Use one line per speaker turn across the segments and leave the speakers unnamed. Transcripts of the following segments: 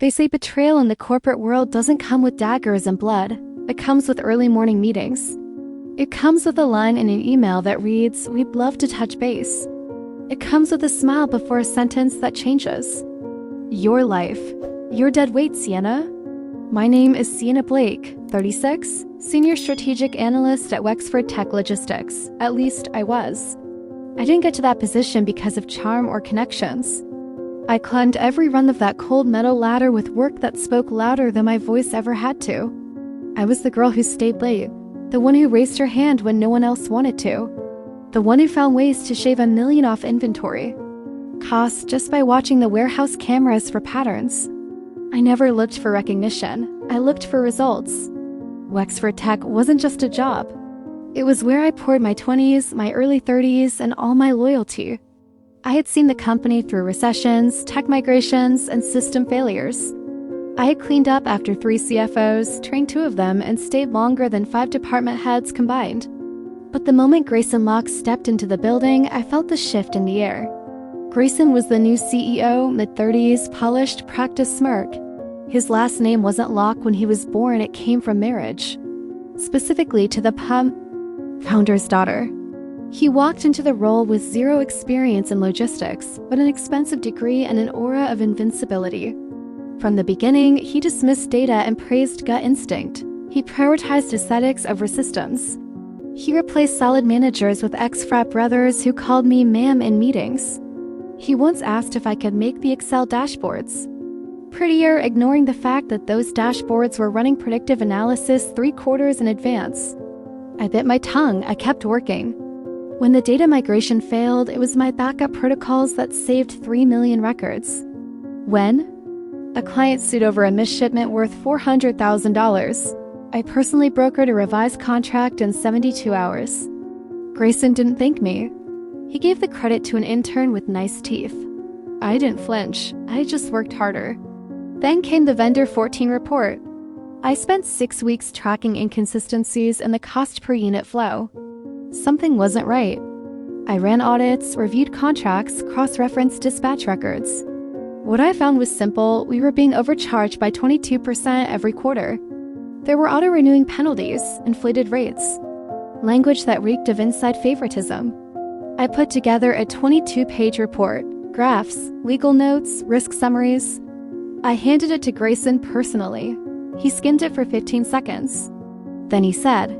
They say betrayal in the corporate world doesn't come with daggers and blood. It comes with early morning meetings. It comes with a line in an email that reads, "We'd love to touch base." It comes with a smile before a sentence that changes. Your life. Your dead weight, Sienna. My name is Sienna Blake, 36, Senior Strategic Analyst at Wexford Tech Logistics. At least I was. I didn't get to that position because of charm or connections. I climbed every rung of that cold metal ladder with work that spoke louder than my voice ever had to. I was the girl who stayed late, the one who raised her hand when no one else wanted to, the one who found ways to shave $1 million off inventory costs just by watching the warehouse cameras for patterns. I never looked for recognition. I looked for results. Wexford Tech wasn't just a job. It was where I poured my 20s, my early 30s, and all my loyalty. I had seen the company through recessions, tech migrations, and system failures. I had cleaned up after 3 CFOs, trained 2 of them, and stayed longer than 5 department heads combined. But the moment Grayson Locke stepped into the building, I felt the shift in the air. Grayson was the new CEO, mid-30s, polished, practiced smirk. His last name wasn't Locke when he was born, it came from marriage. Specifically to the founder's daughter. He walked into the role with 0 experience in logistics, but an expensive degree and an aura of invincibility. From the beginning, he dismissed data and praised gut instinct. He prioritized aesthetics over systems. He replaced solid managers with ex-frat brothers who called me ma'am in meetings. He once asked if I could make the Excel dashboards. Prettier, ignoring the fact that those dashboards were running predictive analysis 3 quarters in advance. I bit my tongue. I kept working. When the data migration failed, it was my backup protocols that saved 3 million records. When? A client sued over a misshipment worth $400,000. I personally brokered a revised contract in 72 hours. Grayson didn't thank me. He gave the credit to an intern with nice teeth. I didn't flinch. I just worked harder. Then came the Vendor 14 report. I spent 6 weeks tracking inconsistencies in the cost per unit flow. Something wasn't right. I ran audits, reviewed contracts, cross-referenced dispatch records. What I found was simple. We were being overcharged by 22% every quarter. There were auto-renewing penalties, inflated rates, language that reeked of inside favoritism. I put together a 22-page report, graphs, legal notes, risk summaries. I handed it to Grayson personally. He skimmed it for 15 seconds. Then he said,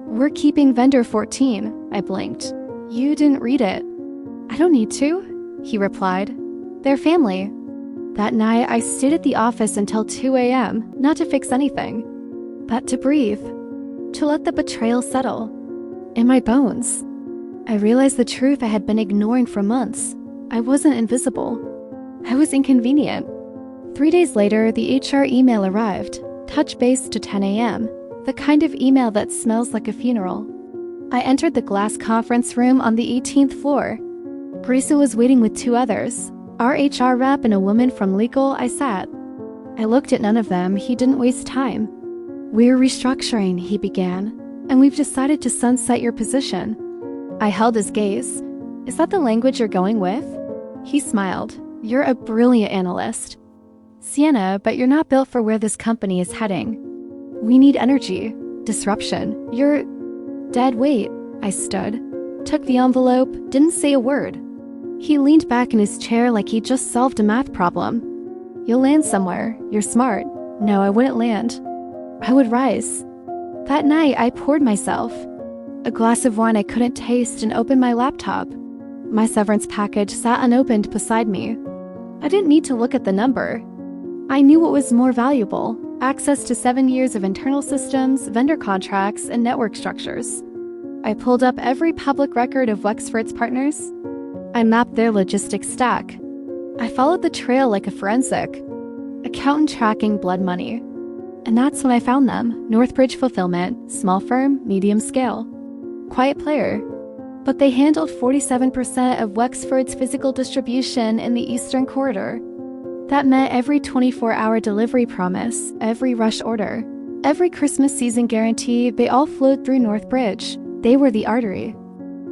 "We're keeping Vendor 14. I blinked. "You didn't read it." "I don't need to," he replied. "They're family." That night, I stayed at the office until 2 a.m., not to fix anything, but to breathe, to let the betrayal settle. In my bones, I realized the truth I had been ignoring for months. I wasn't invisible. I was inconvenient. 3 days later, the HR email arrived. Touch base to 10 a.m., the kind of email that smells like a funeral. I entered the glass conference room on the 18th floor. Grayson was waiting with 2 others, our HR rep and a woman from legal. I sat. I looked at none of them. He didn't waste time. "We're restructuring," he began, "and we've decided to sunset your position." I held his gaze. "Is that the language you're going with?" He smiled. "You're a brilliant analyst, Sienna, but you're not built for where this company is heading. We need energy, disruption. You're dead weight." I stood, took the envelope, didn't say a word. He leaned back in his chair like he'd just solved a math problem. "You'll land somewhere. You're smart." No, I wouldn't land. I would rise. That night, I poured myself a glass of wine I couldn't taste and opened my laptop. My severance package sat unopened beside me. I didn't need to look at the number. I knew what was more valuable: access to 7 years of internal systems, vendor contracts, and network structures. I pulled up every public record of Wexford's partners. I mapped their logistics stack. I followed the trail like a forensic accountant tracking blood money. And that's when I found them. Northbridge Fulfillment, small firm, medium scale. Quiet player. But they handled 47% of Wexford's physical distribution in the Eastern Corridor. That meant every 24-hour delivery promise, every rush order, every Christmas season guarantee, they all flowed through Northbridge. They were the artery.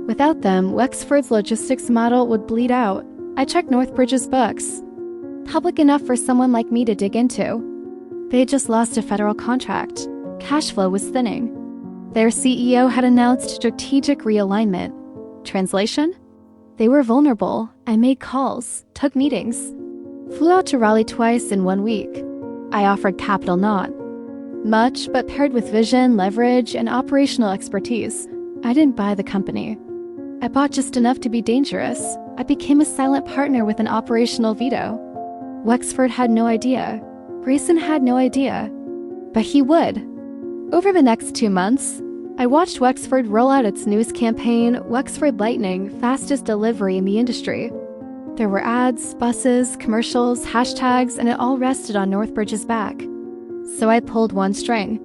Without them, Wexford's logistics model would bleed out. I checked Northbridge's books. public enough for someone like me to dig into. They had just lost a federal contract. Cash flow was thinning. Their CEO had announced strategic realignment. Translation? They were vulnerable. I made calls, took meetings, flew out to Raleigh twice in 1 week. I offered capital not much, but paired with vision, leverage, and operational expertise, I didn't buy the company. I bought just enough to be dangerous. I became a silent partner with an operational veto. Wexford had no idea. Grayson had no idea. But he would. Over the next 2 months, I watched Wexford roll out its news campaign, Wexford Lightning, fastest delivery in the industry. There were ads, buses, commercials, hashtags, and it all rested on Northbridge's back. So I pulled one string.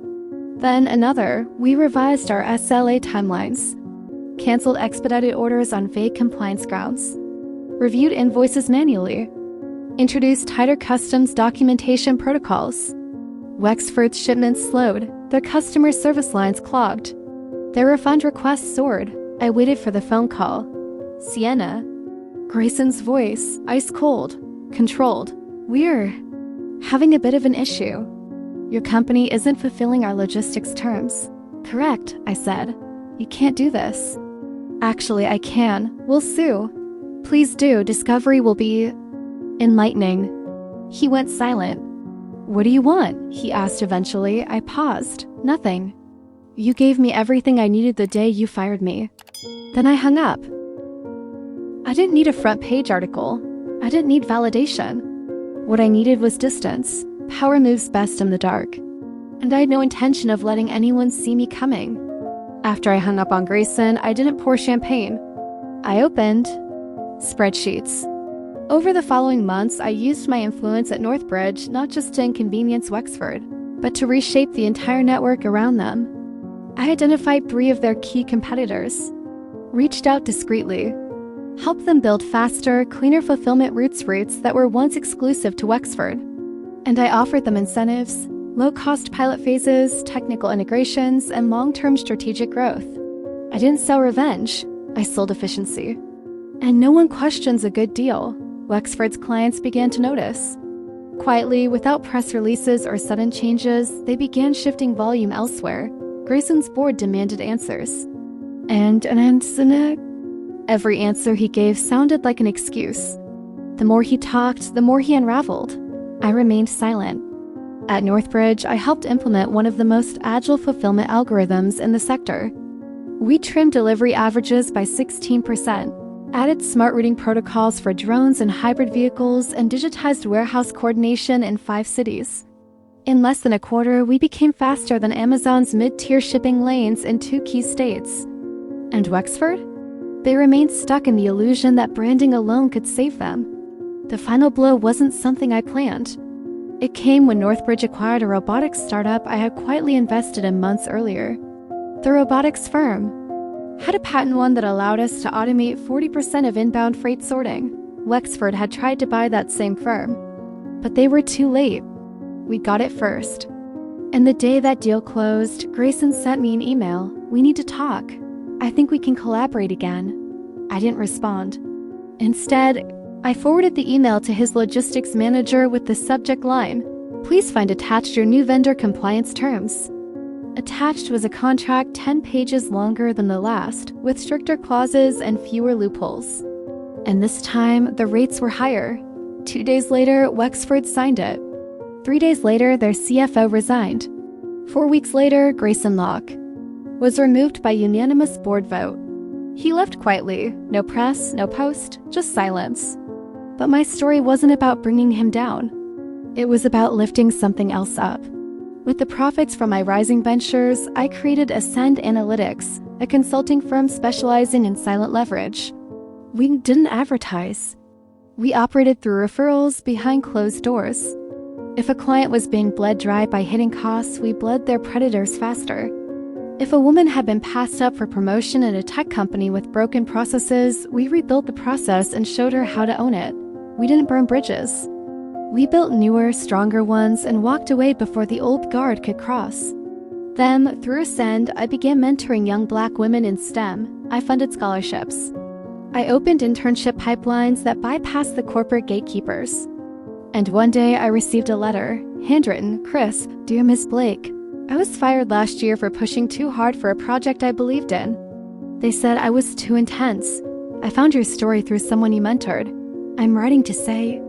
Then another. We revised our SLA timelines, canceled expedited orders on vague compliance grounds, reviewed invoices manually, introduced tighter customs documentation protocols. Wexford's shipments slowed, their customer service lines clogged. Their refund requests soared. I waited for the phone call. Sienna. Grayson's voice, ice cold, controlled. We're having a bit of an issue. Your company isn't fulfilling our logistics terms. Correct, I said. You can't do this. Actually, I can. We'll sue. Please do. Discovery will be enlightening. He went silent. What do you want? He asked eventually. I paused. Nothing. You gave me everything I needed the day you fired me. Then I hung up. I didn't need a front page article. I didn't need validation. What I needed was distance. Power moves best in the dark. And I had no intention of letting anyone see me coming. After I hung up on Grayson, I didn't pour champagne. I opened spreadsheets. Over the following months, I used my influence at Northbridge not just to inconvenience Wexford, but to reshape the entire network around them. I identified 3 of their key competitors, reached out discreetly, helped them build faster, cleaner fulfillment routes that were once exclusive to Wexford. And I offered them incentives, low-cost pilot phases, technical integrations, and long-term strategic growth. I didn't sell revenge, I sold efficiency. And no one questions a good deal. Wexford's clients began to notice. Quietly, without press releases or sudden changes, they began shifting volume elsewhere. Grayson's board demanded answers. And an answer? Every answer he gave sounded like an excuse. The more he talked, the more he unraveled. I remained silent. At Northbridge, I helped implement one of the most agile fulfillment algorithms in the sector. We trimmed delivery averages by 16%, added smart routing protocols for drones and hybrid vehicles, and digitized warehouse coordination in 5 cities. In less than a quarter, we became faster than Amazon's mid-tier shipping lanes in 2 key states. And Wexford? They remained stuck in the illusion that branding alone could save them. The final blow wasn't something I planned. It came when Northbridge acquired a robotics startup I had quietly invested in months earlier. The robotics firm had a patent one that allowed us to automate 40% of inbound freight sorting. Wexford had tried to buy that same firm, but they were too late. We got it first. And the day that deal closed, Grayson sent me an email. We need to talk. I think we can collaborate again. I didn't respond. Instead, I forwarded the email to his logistics manager with the subject line, "Please find attached your new vendor compliance terms." Attached was a contract 10 pages longer than the last, with stricter clauses and fewer loopholes. And this time, the rates were higher. 2 days later, Wexford signed it. 3 days later, their CFO resigned. 4 weeks later, Grayson Locke was removed by unanimous board vote. He left quietly, no press, no post, just silence. But my story wasn't about bringing him down. It was about lifting something else up. With the profits from my rising ventures, I created Ascend Analytics, a consulting firm specializing in silent leverage. We didn't advertise. We operated through referrals behind closed doors. If a client was being bled dry by hidden costs, we bled their predators faster. If a woman had been passed up for promotion in a tech company with broken processes, we rebuilt the process and showed her how to own it. We didn't burn bridges. We built newer, stronger ones and walked away before the old guard could cross. Then, through Ascend, I began mentoring young Black women in STEM. I funded scholarships. I opened internship pipelines that bypassed the corporate gatekeepers. And one day I received a letter, handwritten, crisp, "Dear Miss Blake, I was fired last year for pushing too hard for a project I believed in. They said I was too intense. I found your story through someone you mentored. I'm writing to say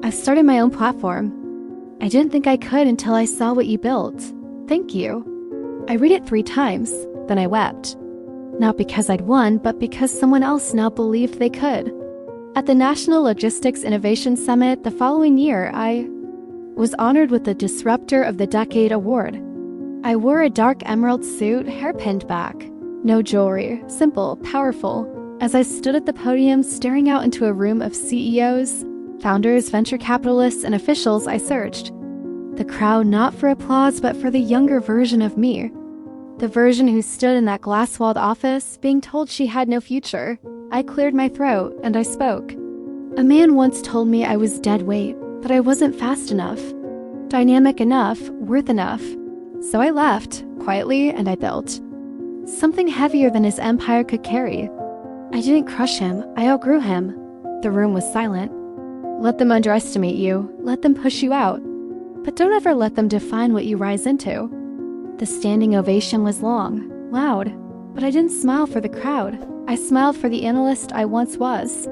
I've started my own platform. I didn't think I could until I saw what you built. Thank you." I read it 3 times, then I wept. Not because I'd won, but because someone else now believed they could. At the National Logistics Innovation Summit the following year, I was honored with the Disruptor of the Decade award. I wore a dark emerald suit, hair pinned back. No jewelry, simple, powerful. As I stood at the podium staring out into a room of CEOs, founders, venture capitalists, and officials, I searched. The crowd not for applause, but for the younger version of me. The version who stood in that glass-walled office, being told she had no future. I cleared my throat, and I spoke. A man once told me I was dead weight, that I wasn't fast enough, dynamic enough, worth enough. So I left, quietly, and I built something heavier than his empire could carry. I didn't crush him, I outgrew him. The room was silent. Let them underestimate you, let them push you out. But don't ever let them define what you rise into. The standing ovation was long, loud, but I didn't smile for the crowd. I smiled for the analyst I once was.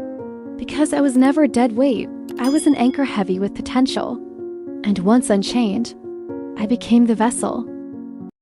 Because I was never dead weight, I was an anchor heavy with potential. And once unchained, I became the vessel.